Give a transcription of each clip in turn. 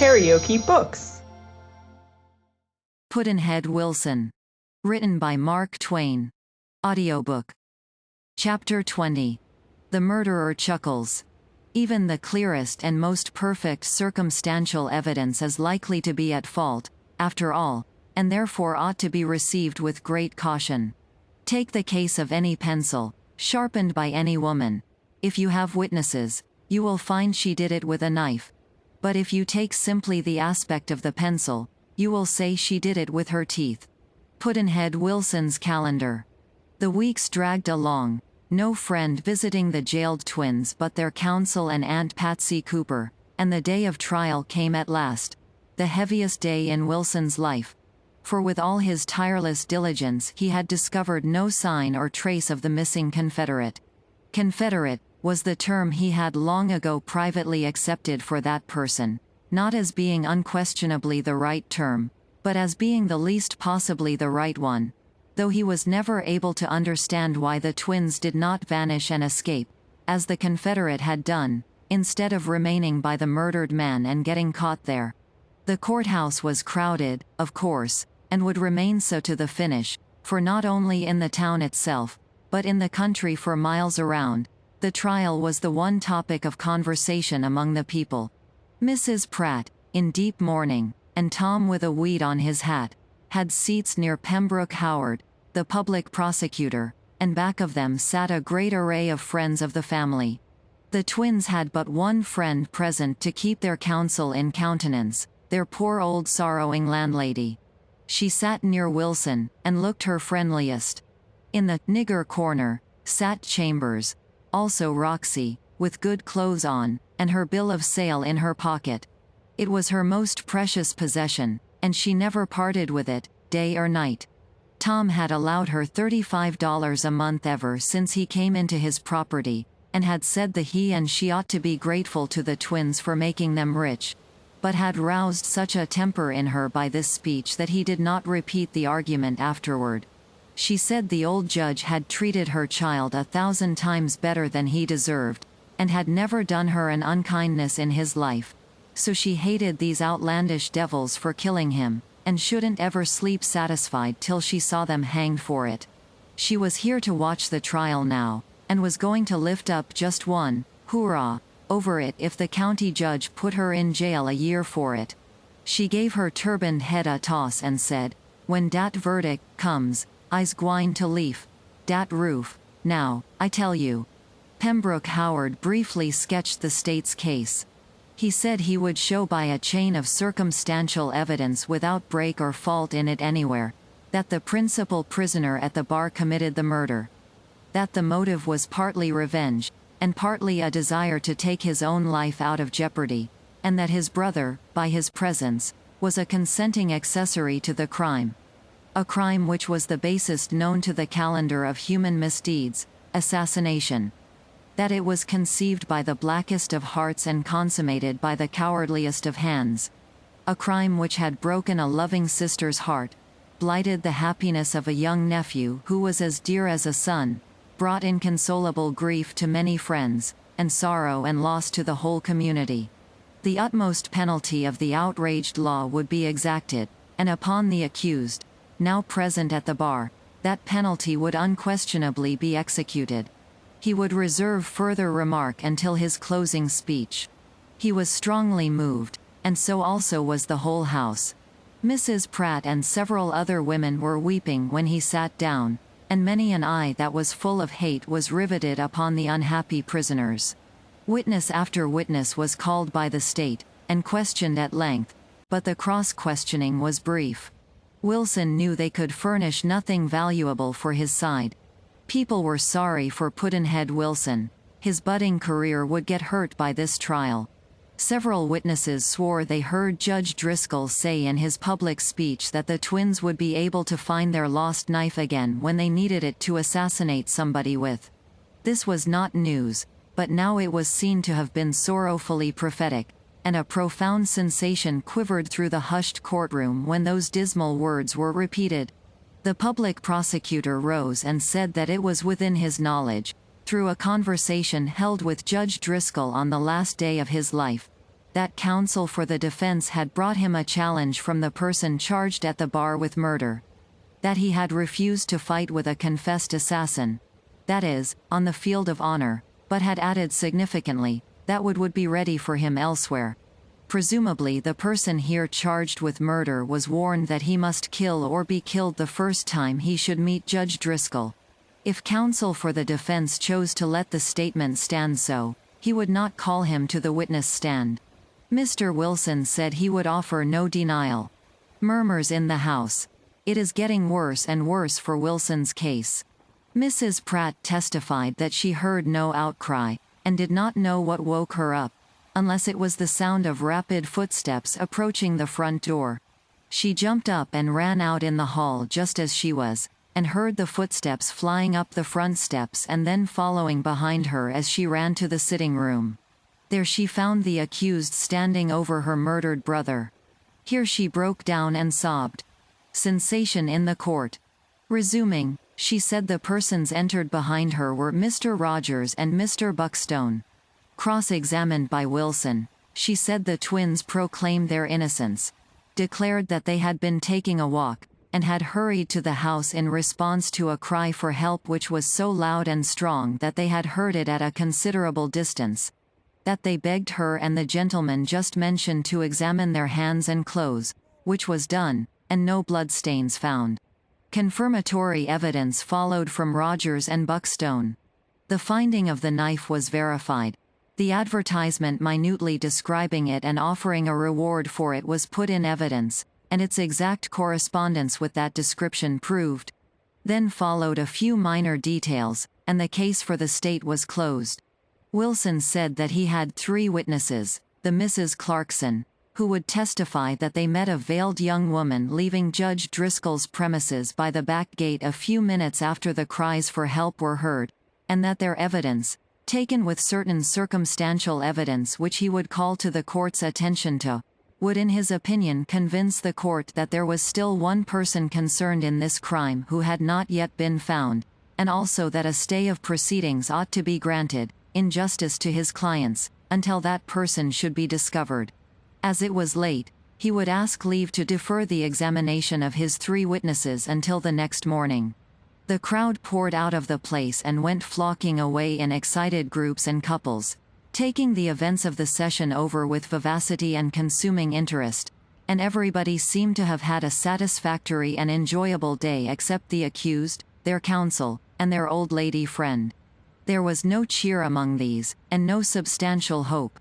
KaraokeBooks. Pudd'nhead Wilson. Written by Mark Twain. Audiobook. Chapter 20. The Murderer Chuckles. Even the clearest and most perfect circumstantial evidence is likely to be at fault, after all, and therefore ought to be received with great caution. Take the case of any pencil, sharpened by any woman. If you have witnesses, you will find she did it with a knife. But if you take simply the aspect of the pencil, you will say she did it with her teeth. Pudd'nhead Wilson's Calendar. The weeks dragged along, no friend visiting the jailed twins but their counsel and Aunt Patsy Cooper, and the day of trial came at last, the heaviest day in Wilson's life. For with all his tireless diligence he had discovered no sign or trace of the missing Confederate. Confederate was the term he had long ago privately accepted for that person, not as being unquestionably the right term, but as being the least possibly the right one, though he was never able to understand why the twins did not vanish and escape, as the Confederate had done, instead of remaining by the murdered man and getting caught there. The courthouse was crowded, of course, and would remain so to the finish, for not only in the town itself, but in the country for miles around, the trial was the one topic of conversation among the people. Mrs. Pratt, in deep mourning, and Tom with a weed on his hat, had seats near Pembroke Howard, the public prosecutor, and back of them sat a great array of friends of the family. The twins had but one friend present to keep their counsel in countenance, their poor old sorrowing landlady. She sat near Wilson, and looked her friendliest. In the nigger corner sat Chambers, also Roxy, with good clothes on, and her bill of sale in her pocket. It was her most precious possession, and she never parted with it, day or night. Tom had allowed her $35 a month ever since he came into his property, and had said that he and she ought to be grateful to the twins for making them rich, but had roused such a temper in her by this speech that he did not repeat the argument afterward. She said the old judge had treated her child 1,000 times better than he deserved, and had never done her an unkindness in his life. So she hated these outlandish devils for killing him, and shouldn't ever sleep satisfied till she saw them hanged for it. She was here to watch the trial now, and was going to lift up just one, hurrah, over it if the county judge put her in jail a year for it. She gave her turbaned head a toss and said, "When dat verdict comes, I's gwine to leaf dat roof, now, I tell you." Pembroke Howard briefly sketched the state's case. He said he would show by a chain of circumstantial evidence without break or fault in it anywhere, that the principal prisoner at the bar committed the murder. That the motive was partly revenge, and partly a desire to take his own life out of jeopardy, and that his brother, by his presence, was a consenting accessory to the crime. A crime which was the basest known to the calendar of human misdeeds, assassination. That it was conceived by the blackest of hearts and consummated by the cowardliest of hands. A crime which had broken a loving sister's heart, blighted the happiness of a young nephew who was as dear as a son, brought inconsolable grief to many friends, and sorrow and loss to the whole community. The utmost penalty of the outraged law would be exacted, and upon the accused, now present at the bar, that penalty would unquestionably be executed. He would reserve further remark until his closing speech. He was strongly moved, and so also was the whole house. Mrs. Pratt and several other women were weeping when he sat down, and many an eye that was full of hate was riveted upon the unhappy prisoners. Witness after witness was called by the state, and questioned at length, but the cross-questioning was brief. Wilson knew they could furnish nothing valuable for his side. People were sorry for Pudd'nhead Wilson. His budding career would get hurt by this trial. Several witnesses swore they heard Judge Driscoll say in his public speech that the twins would be able to find their lost knife again when they needed it to assassinate somebody with. This was not news, but now it was seen to have been sorrowfully prophetic, and a profound sensation quivered through the hushed courtroom when those dismal words were repeated. The public prosecutor rose and said that it was within his knowledge, through a conversation held with Judge Driscoll on the last day of his life, that counsel for the defense had brought him a challenge from the person charged at the bar with murder. That he had refused to fight with a confessed assassin. That is, on the field of honor, but had added significantly, that would be ready for him elsewhere. Presumably the person here charged with murder was warned that he must kill or be killed the first time he should meet Judge Driscoll. If counsel for the defense chose to let the statement stand so, he would not call him to the witness stand. Mr. Wilson said he would offer no denial. Murmurs in the house. It is getting worse and worse for Wilson's case. Mrs. Pratt testified that she heard no outcry, and did not know what woke her up, unless it was the sound of rapid footsteps approaching the front door. She jumped up and ran out in the hall just as she was, and heard the footsteps flying up the front steps and then following behind her as she ran to the sitting room. There she found the accused standing over her murdered brother. Here she broke down and sobbed. Sensation in the court. Resuming, she said the persons entered behind her were Mr. Rogers and Mr. Buckstone. Cross-examined by Wilson, she said the twins proclaimed their innocence, declared that they had been taking a walk, and had hurried to the house in response to a cry for help which was so loud and strong that they had heard it at a considerable distance. That they begged her and the gentleman just mentioned to examine their hands and clothes, which was done, and no bloodstains found. Confirmatory evidence followed from Rogers and Buckstone. The finding of the knife was verified. The advertisement minutely describing it and offering a reward for it was put in evidence, and its exact correspondence with that description proved. Then followed a few minor details, and the case for the state was closed. Wilson said that he had 3 witnesses, the Mrs. Clarkson, who would testify that they met a veiled young woman leaving Judge Driscoll's premises by the back gate a few minutes after the cries for help were heard, and that their evidence, taken with certain circumstantial evidence which he would call to the court's attention to, would in his opinion convince the court that there was still one person concerned in this crime who had not yet been found, and also that a stay of proceedings ought to be granted, in justice to his clients, until that person should be discovered. As it was late, he would ask leave to defer the examination of his 3 witnesses until the next morning. The crowd poured out of the place and went flocking away in excited groups and couples, taking the events of the session over with vivacity and consuming interest, and everybody seemed to have had a satisfactory and enjoyable day except the accused, their counsel, and their old lady friend. There was no cheer among these, and no substantial hope.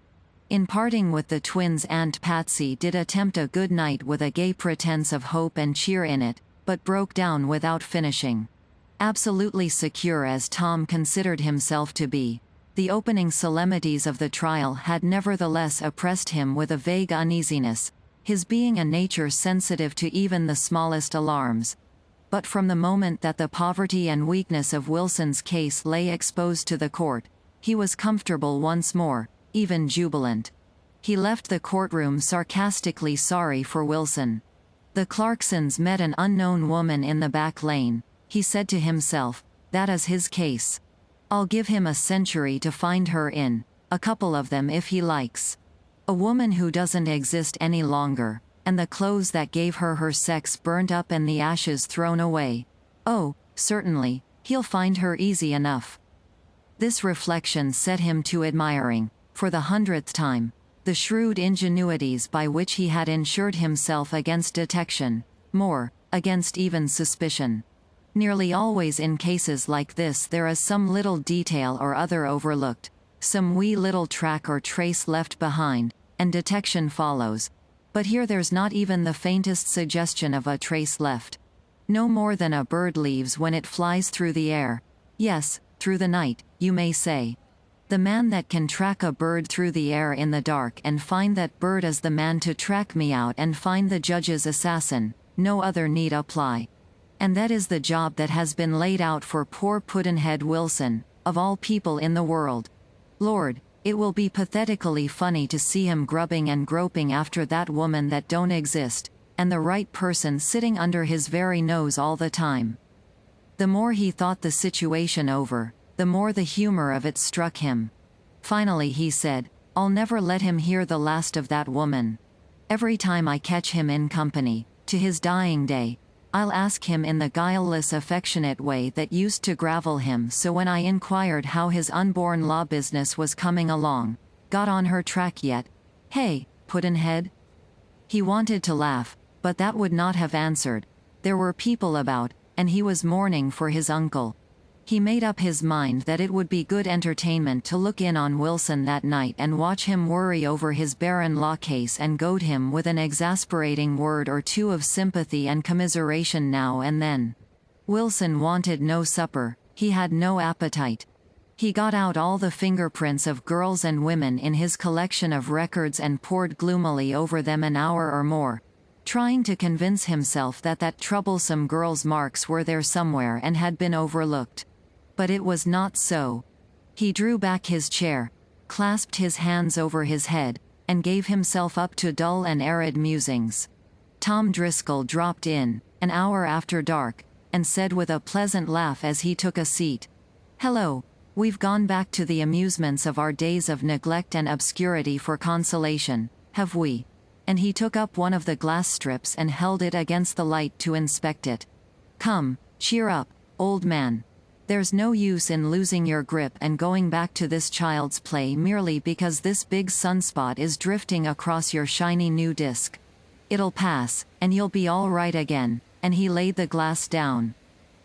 In parting with the twins, Aunt Patsy did attempt a good night with a gay pretense of hope and cheer in it, but broke down without finishing. Absolutely secure as Tom considered himself to be, the opening solemnities of the trial had nevertheless oppressed him with a vague uneasiness, his being a nature sensitive to even the smallest alarms. But from the moment that the poverty and weakness of Wilson's case lay exposed to the court, he was comfortable once more, even jubilant. He left the courtroom sarcastically sorry for Wilson. The Clarksons met an unknown woman in the back lane, he said to himself, that is his case. I'll give him a century to find her in, a couple of them if he likes. A woman who doesn't exist any longer, and the clothes that gave her her sex burnt up and the ashes thrown away. Oh, certainly, he'll find her easy enough. This reflection set him to admiring, for the 100th time, the shrewd ingenuities by which he had ensured himself against detection, more, against even suspicion. Nearly always in cases like this there is some little detail or other overlooked, some wee little track or trace left behind, and detection follows. But here there's not even the faintest suggestion of a trace left. No more than a bird leaves when it flies through the air. Yes, through the night, you may say. The man that can track a bird through the air in the dark and find that bird is the man to track me out and find the judge's assassin, no other need apply. And that is the job that has been laid out for poor Pudd'nhead Wilson, of all people in the world. Lord, it will be pathetically funny to see him grubbing and groping after that woman that don't exist, and the right person sitting under his very nose all the time. The more he thought the situation over, the more the humor of it struck him. Finally he said, I'll never let him hear the last of that woman. Every time I catch him in company, to his dying day, I'll ask him in the guileless affectionate way that used to gravel him, so when I inquired how his unborn law business was coming along, got on her track yet? Hey, Pudd'nhead? He wanted to laugh, but that would not have answered. There were people about, and he was mourning for his uncle. He made up his mind that it would be good entertainment to look in on Wilson that night and watch him worry over his barren law case and goad him with an exasperating word or two of sympathy and commiseration now and then. Wilson wanted no supper, he had no appetite. He got out all the fingerprints of girls and women in his collection of records and pored gloomily over them an hour or more, trying to convince himself that troublesome girl's marks were there somewhere and had been overlooked. But it was not so. He drew back his chair, clasped his hands over his head, and gave himself up to dull and arid musings. Tom Driscoll dropped in, an hour after dark, and said with a pleasant laugh as he took a seat, "Hello, we've gone back to the amusements of our days of neglect and obscurity for consolation, have we?" And he took up one of the glass strips and held it against the light to inspect it. "Come, cheer up, old man. There's no use in losing your grip and going back to this child's play merely because this big sunspot is drifting across your shiny new disc. It'll pass, and you'll be all right again," and he laid the glass down.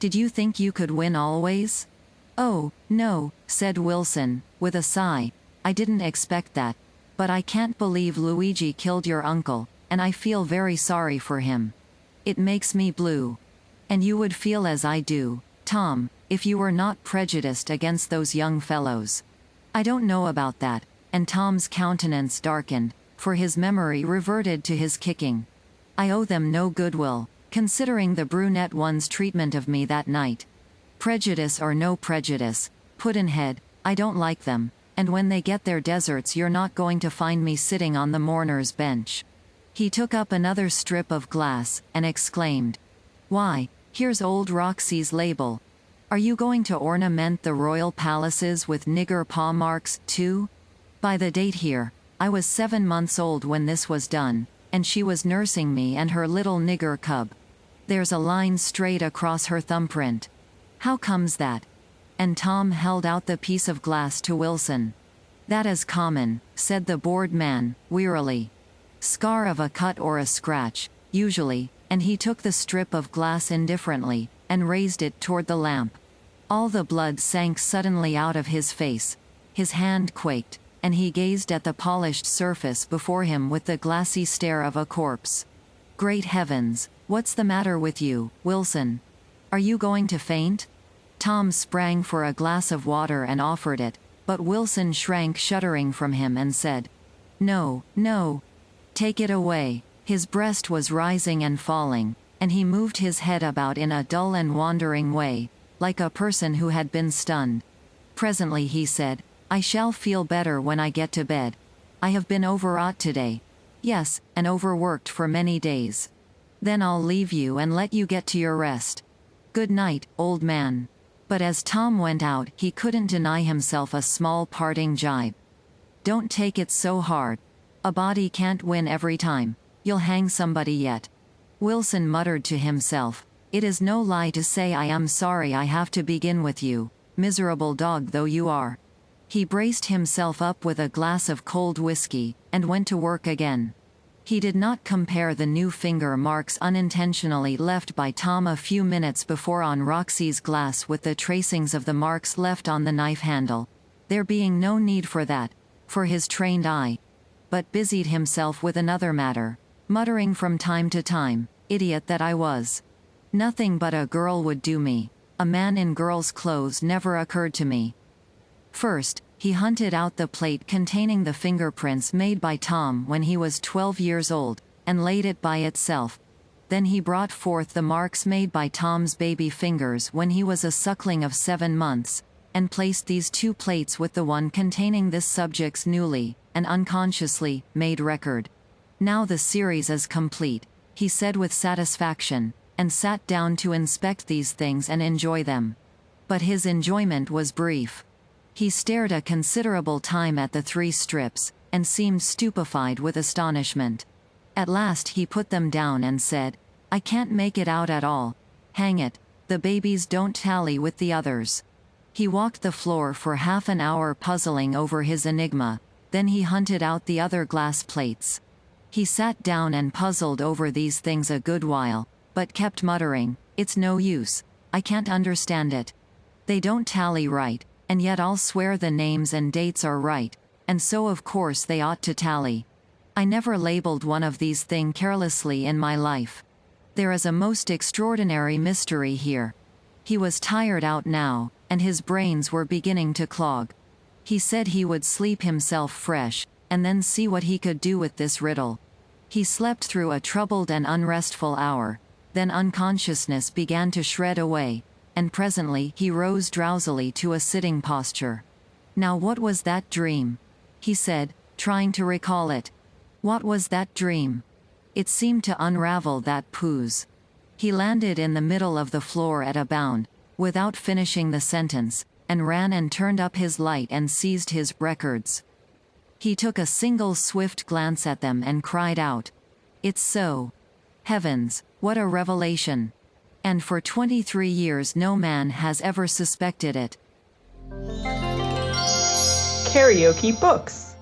"Did you think you could win always?" "Oh, no," said Wilson, with a sigh. "I didn't expect that. But I can't believe Luigi killed your uncle, and I feel very sorry for him. It makes me blue. And you would feel as I do, Tom, if you were not prejudiced against those young fellows." "I don't know about that," and Tom's countenance darkened, for his memory reverted to his kicking. "I owe them no goodwill, considering the brunette one's treatment of me that night. Prejudice or no prejudice, Pudd'nhead, I don't like them, and when they get their deserts you're not going to find me sitting on the mourner's bench." He took up another strip of glass, and exclaimed, "Why, here's old Roxy's label. Are you going to ornament the royal palaces with nigger paw marks, too? By the date here, I was 7 months old when this was done, and she was nursing me and her little nigger cub. There's a line straight across her thumbprint. How comes that?" And Tom held out the piece of glass to Wilson. "That is common," said the bored man, wearily. "Scar of a cut or a scratch, usually," and he took the strip of glass indifferently, and raised it toward the lamp. All the blood sank suddenly out of his face. His hand quaked, and he gazed at the polished surface before him with the glassy stare of a corpse. "Great heavens, what's the matter with you, Wilson? Are you going to faint?" Tom sprang for a glass of water and offered it, but Wilson shrank shuddering from him and said, "No, no. Take it away." His breast was rising and falling, and he moved his head about in a dull and wandering way, like a person who had been stunned. Presently he said, "I shall feel better when I get to bed. I have been overwrought today. Yes, and overworked for many days. Then I'll leave you and let you get to your rest. Good night, old man." But as Tom went out, he couldn't deny himself a small parting jibe. "Don't take it so hard. A body can't win every time. You'll hang somebody yet." Wilson muttered to himself, "It is no lie to say I am sorry I have to begin with you, miserable dog though you are." He braced himself up with a glass of cold whiskey, and went to work again. He did not compare the new finger marks unintentionally left by Tom a few minutes before on Roxy's glass with the tracings of the marks left on the knife handle, there being no need for that, for his trained eye, but busied himself with another matter, muttering from time to time, "Idiot that I was. Nothing but a girl would do me. A man in girl's clothes never occurred to me." First, he hunted out the plate containing the fingerprints made by Tom when he was 12 years old, and laid it by itself. Then he brought forth the marks made by Tom's baby fingers when he was a suckling of 7 months, and placed these 2 plates with the one containing this subject's newly, and unconsciously, made record. "Now the series is complete," he said with satisfaction, and sat down to inspect these things and enjoy them. But his enjoyment was brief. He stared a considerable time at the 3 strips, and seemed stupefied with astonishment. At last he put them down and said, "I can't make it out at all. Hang it, the babies don't tally with the others." He walked the floor for half an hour puzzling over his enigma, then he hunted out the other glass plates. He sat down and puzzled over these things a good while, but kept muttering, "It's no use. I can't understand it. They don't tally right, and yet I'll swear the names and dates are right, and so of course they ought to tally. I never labeled one of these things carelessly in my life. There is a most extraordinary mystery here." He was tired out now, and his brains were beginning to clog. He said he would sleep himself fresh, and then see what he could do with this riddle. He slept through a troubled and unrestful hour, then unconsciousness began to shred away, and presently he rose drowsily to a sitting posture. "Now what was that dream?" he said, trying to recall it. "What was that dream? It seemed to unravel that poos." He landed in the middle of the floor at a bound, without finishing the sentence, and ran and turned up his light and seized his records. He took a single swift glance at them and cried out, "It's so! Heavens, what a revelation! And for 23 years no man has ever suspected it." KaraokeBooks.